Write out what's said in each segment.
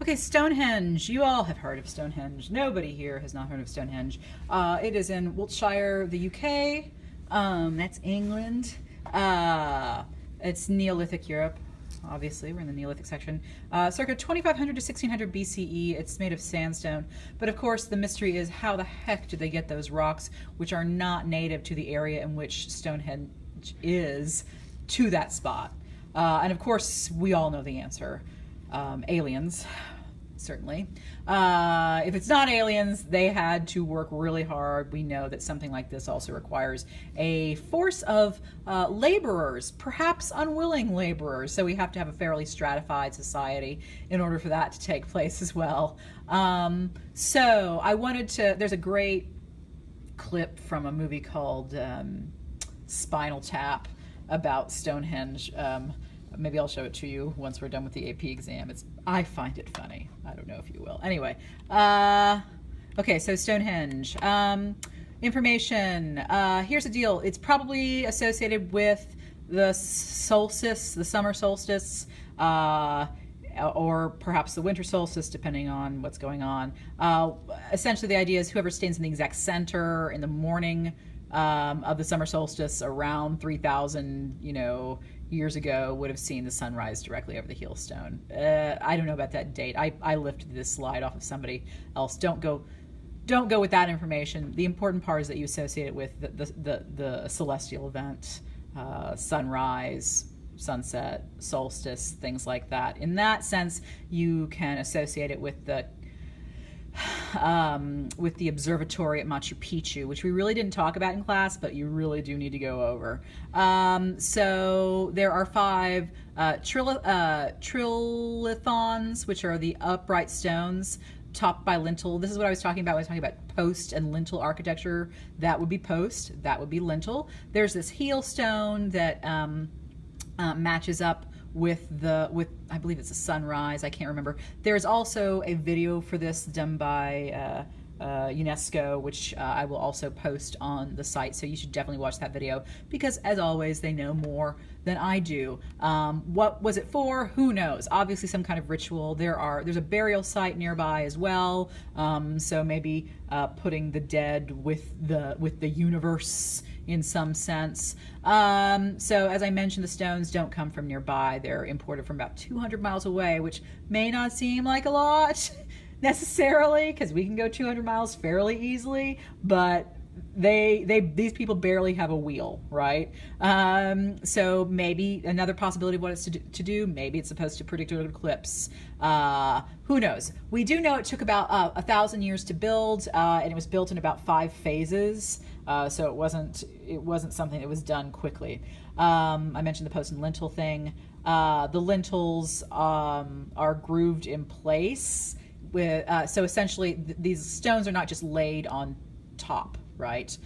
Okay, Stonehenge. You all have heard of Stonehenge. Nobody here has not heard of Stonehenge. It is in Wiltshire, the UK. That's England. It's Neolithic Europe. Obviously, we're in the Neolithic section. Circa 2500 to 1600 BCE. It's made of sandstone. But of course, the mystery is how the heck did they get those rocks, which are not native to the area in which Stonehenge is, to that spot? And of course, we all know the answer. Aliens, certainly. If it's not aliens, they had to work really hard. We know that something like this also requires a force of laborers, perhaps unwilling laborers. So we have to have a fairly stratified society in order for that to take place as well. So I wanted to, there's a great clip from a movie called Spinal Tap about Stonehenge. Maybe I'll show it to you once we're done with the AP exam. I find it funny. I don't know if you will. Anyway, okay, so Stonehenge. Information. Here's the deal. It's probably associated with the solstice, the summer solstice, or perhaps the winter solstice, depending on what's going on. Essentially, the idea is whoever stands in the exact center in the morning of the summer solstice around 3,000, years ago would have seen the sunrise directly over the heel stone. I don't know about that date. I lifted this slide off of somebody else. Don't go with that information. The important part is that you associate it with the celestial event, sunrise, sunset, solstice, things like that. In that sense, you can associate it with the observatory at Machu Picchu, which we really didn't talk about in class, but you really do need to go over. So there are 5 trilithons, which are the upright stones topped by lintel. This is what I was talking about when I was talking about post and lintel architecture. That would be post, that would be lintel. There's this heel stone that matches up with I believe it's a sunrise. I can't remember. There's also a video for this done by UNESCO, which I will also post on the site, so you should definitely watch that video, because as always, they know more than I do. What was it for? Who knows? Obviously some kind of ritual. There's a burial site nearby as well, so maybe putting the dead with the universe in some sense. So as I mentioned, the stones don't come from nearby. They're imported from about 200 miles away, which may not seem like a lot necessarily, because we can go 200 miles fairly easily, but these people barely have a wheel, right? So maybe another possibility of what it's to do, maybe it's supposed to predict an eclipse. Who knows? We do know it took about 1,000 years to build, and it was built in about 5 phases. So it wasn't something that was done quickly. I mentioned the post and lintel thing. The lintels are grooved in place with, so essentially these stones are not just laid on top, right?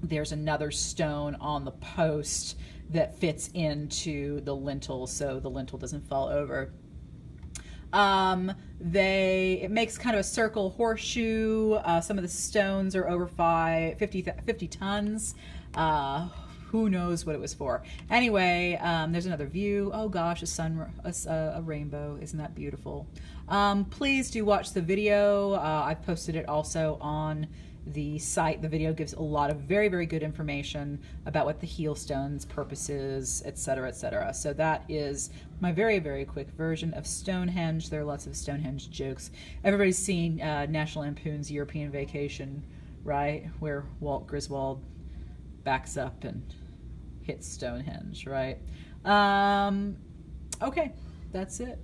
There's another stone on the post that fits into the lintel, so the lintel doesn't fall over. It makes kind of a circle horseshoe. Some of the stones are over 50 tons. Who knows what it was for? Anyway, there's another view. Oh gosh, a rainbow. Isn't that beautiful? Please do watch the video. I've posted it also on the site. The video gives a lot of very, very good information about what the heel stone's purpose is, etc., etc. So that is my very, very quick version of Stonehenge. There are lots of Stonehenge jokes. Everybody's seen National Lampoon's European Vacation, right? Where Walt Griswold backs up and hits Stonehenge, right? Okay, that's it.